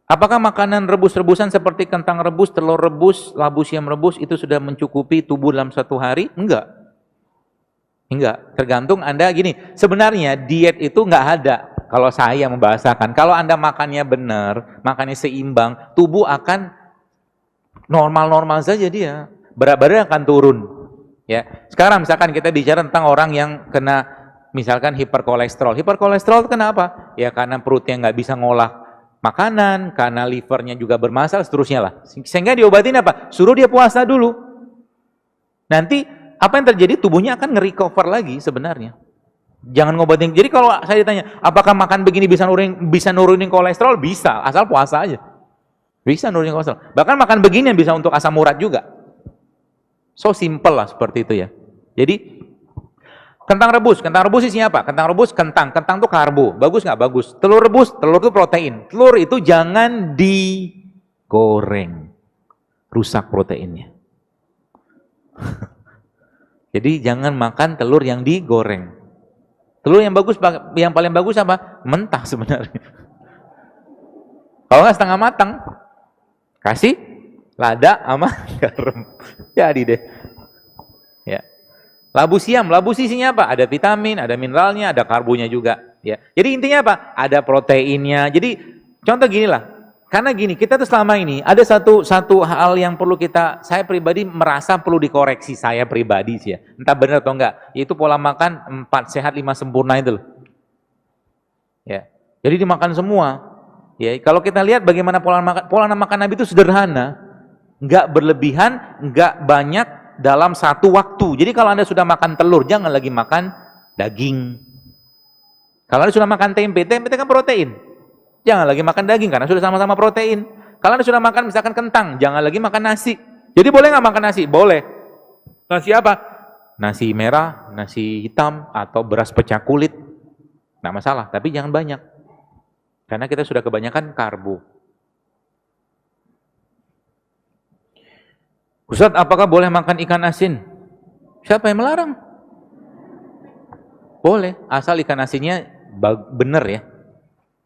Apakah makanan rebus-rebusan seperti kentang rebus, telur rebus, labu siam rebus itu sudah mencukupi tubuh dalam satu hari? Enggak. Enggak. Tergantung Anda gini, sebenarnya diet itu enggak ada. Kalau saya membahasakan, kalau Anda makannya benar, makannya seimbang, tubuh akan normal-normal saja dia. Berat badan akan turun. Ya. Sekarang misalkan kita bicara tentang orang yang kena misalkan hiperkolesterol. Hiperkolesterol itu kenapa? Ya karena perutnya nggak bisa ngolah makanan, karena livernya juga bermasalah, seterusnya lah. Sehingga diobatin apa? Suruh dia puasa dulu. Nanti apa yang terjadi? Tubuhnya akan nge-recover lagi sebenarnya. Jangan ngobatin. Jadi kalau saya ditanya, apakah makan begini bisa nurunin kolesterol? Bisa, asal puasa aja. Bisa nurunin kolesterol. Bahkan makan begini bisa untuk asam urat juga. So simple lah seperti itu ya. Jadi kentang rebus isinya apa? Kentang rebus, kentang itu karbo, bagus nggak? Bagus. Telur rebus, telur itu protein. Telur itu jangan digoreng, rusak proteinnya. Jadi jangan makan telur yang digoreng. Telur yang bagus, yang paling bagus apa? Mentah sebenarnya. Kalau nggak setengah matang, kasih lada sama garam, jadi deh. Ya. Labu siam isinya apa? Ada vitamin, ada mineralnya, ada karbonya juga. Ya. Jadi intinya apa? Ada proteinnya. Jadi contoh gini lah, karena gini kita tuh selama ini ada satu hal yang perlu saya pribadi merasa perlu dikoreksi saya pribadi sih ya. Entah benar atau enggak, yaitu pola makan 4 sehat 5 sempurna itu loh. Ya. Jadi dimakan semua. Ya. Kalau kita lihat bagaimana pola makan Nabi itu sederhana, enggak berlebihan, enggak banyak dalam satu waktu. Jadi kalau Anda sudah makan telur, jangan lagi makan daging. Kalau Anda sudah makan tempe kan protein. Jangan lagi makan daging karena sudah sama-sama protein. Kalau Anda sudah makan misalkan kentang, jangan lagi makan nasi. Jadi boleh nggak makan nasi? Boleh. Nasi apa? Nasi merah, nasi hitam, atau beras pecah kulit. Nggak masalah, tapi jangan banyak. Karena kita sudah kebanyakan karbo. Ustaz, apakah boleh makan ikan asin? Siapa yang melarang? Boleh, asal ikan asinnya benar ya.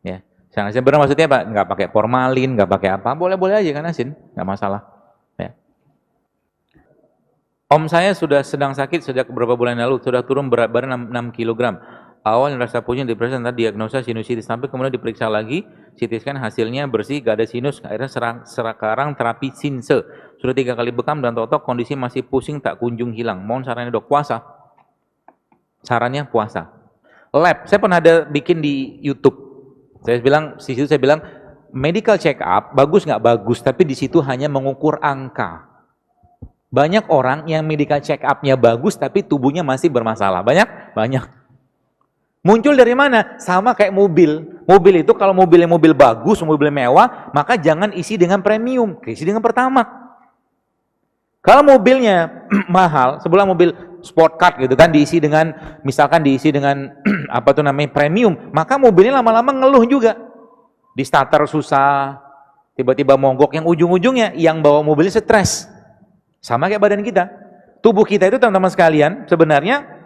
Ya, ikan asin benar maksudnya apa? Nggak pakai formalin, nggak pakai apa, boleh-boleh aja ikan asin, nggak masalah. Ya. Om saya sudah sedang sakit sejak beberapa bulan lalu, sudah turun berat badan 6 kg. Awal rasa pusing, depresi, nanti diagnosa sinusitis, sampai kemudian diperiksa lagi, CT scan hasilnya bersih, gak ada sinus, akhirnya sekarang terapi sinse. Sudah 3 kali bekam dan totok, kondisi masih pusing tak kunjung hilang. Mohon sarannya dok, puasa. Sarannya puasa. Lab, saya pernah ada bikin di YouTube. Saya bilang medical check up bagus nggak bagus, tapi di situ hanya mengukur angka. Banyak orang yang medical check up-nya bagus, tapi tubuhnya masih bermasalah. Banyak. Muncul dari mana? Sama kayak mobil. Mobil itu kalau mobilnya mobil bagus, mobil mewah, maka jangan isi dengan premium, isi dengan pertamax. Kalau mobilnya mahal, sebelah mobil sport car gitu kan, diisi dengan apa tuh namanya premium, maka mobilnya lama-lama ngeluh juga. Di starter susah, tiba-tiba mogok, yang ujung-ujungnya yang bawa mobilnya stres. Sama kayak badan kita. Tubuh kita itu teman-teman sekalian, sebenarnya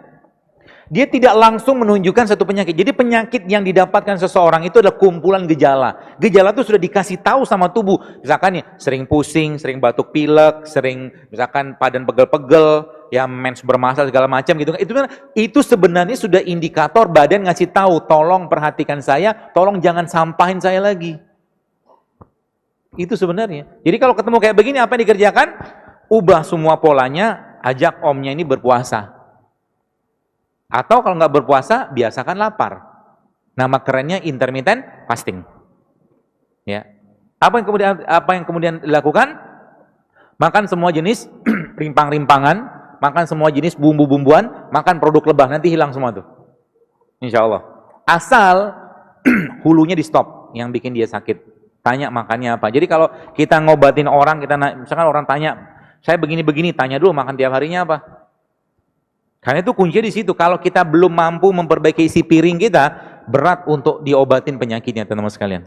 dia tidak langsung menunjukkan satu penyakit. Jadi penyakit yang didapatkan seseorang itu adalah kumpulan gejala. Gejala itu sudah dikasih tahu sama tubuh. Misalkan ya, sering pusing, sering batuk pilek, sering misalkan badan pegel-pegel, ya mens bermasalah segala macam gitu. Itu sebenarnya sudah indikator badan ngasih tahu, tolong perhatikan saya, tolong jangan sampahin saya lagi. Itu sebenarnya. Jadi kalau ketemu kayak begini apa yang dikerjakan? Ubah semua polanya, ajak omnya ini berpuasa. Atau kalau nggak berpuasa, biasakan lapar. Nama kerennya intermittent fasting. Ya. Apa yang kemudian dilakukan? Makan semua jenis rimpang-rimpangan, makan semua jenis bumbu-bumbuan, makan produk lebah, nanti hilang semua tuh. Insya Allah. Asal hulunya di stop, yang bikin dia sakit. Tanya makannya apa. Jadi kalau kita ngobatin orang, misalkan orang tanya, saya begini-begini, tanya dulu makan tiap harinya apa. Karena itu kuncinya di situ. Kalau kita belum mampu memperbaiki isi piring kita, berat untuk diobatin penyakitnya, teman-teman sekalian.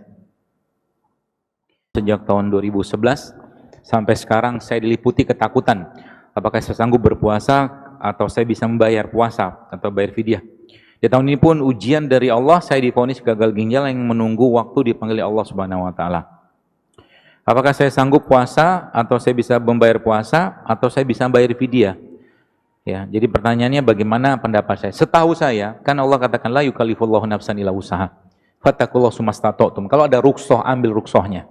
Sejak tahun 2011 sampai sekarang saya diliputi ketakutan. Apakah saya sanggup berpuasa atau saya bisa membayar puasa atau bayar fidyah. Di tahun ini pun ujian dari Allah, saya divonis gagal ginjal yang menunggu waktu dipanggil Allah Subhanahu wa taala. Apakah saya sanggup puasa, atau saya bisa membayar puasa, atau saya bisa bayar fidyah? Ya, jadi pertanyaannya bagaimana pendapat saya? Setahu saya, kan Allah katakan la yukallifullahu nafsan illa usaha. Fattaqullaha sumastata'tum. Kalau ada rukhsah, ambil rukhsahnya.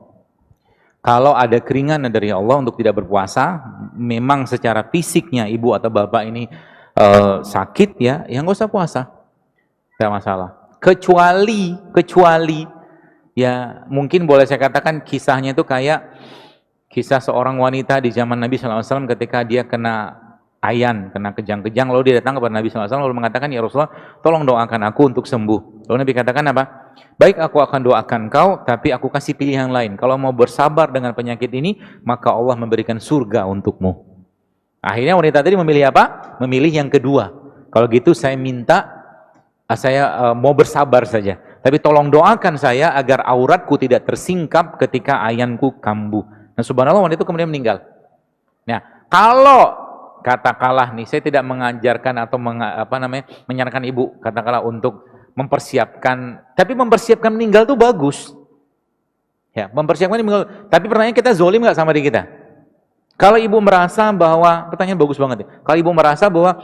Kalau ada keringanan dari Allah untuk tidak berpuasa, memang secara fisiknya ibu atau bapak ini sakit ya nggak usah puasa, tidak masalah. Kecuali ya mungkin boleh saya katakan kisahnya itu kayak kisah seorang wanita di zaman Nabi SAW ketika dia kena kena kejang-kejang, lalu dia datang kepada Nabi SAW lalu mengatakan, ya Rasulullah, tolong doakan aku untuk sembuh. Lalu Nabi katakan apa? Baik, aku akan doakan kau, tapi aku kasih pilihan lain. Kalau mau bersabar dengan penyakit ini, maka Allah memberikan surga untukmu. Akhirnya wanita tadi memilih apa? Memilih yang kedua. Kalau gitu saya minta, saya mau bersabar saja. Tapi tolong doakan saya agar auratku tidak tersingkap ketika ayanku kambuh. Nah subhanallah, wanita itu kemudian meninggal. Nah kalau katakanlah nih, saya tidak mengajarkan atau menyarankan ibu katakanlah untuk mempersiapkan, tapi mempersiapkan meninggal itu bagus. Ya, mempersiapkan meninggal. Tapi pertanyaan, kita zolim nggak sama diri kita? Kalau ibu merasa bahwa, pertanyaan bagus banget ya. Kalau ibu merasa bahwa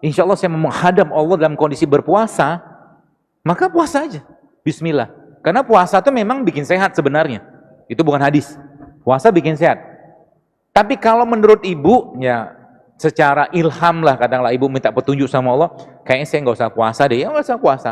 insya Allah saya menghadap Allah dalam kondisi berpuasa, maka puasa aja. Bismillah. Karena puasa itu memang bikin sehat sebenarnya. Itu bukan hadis. Puasa bikin sehat. Tapi kalau menurut ibu, ya secara ilham lah, katakanlah ibu minta petunjuk sama Allah, kayaknya saya nggak usah puasa deh, ya nggak usah puasa.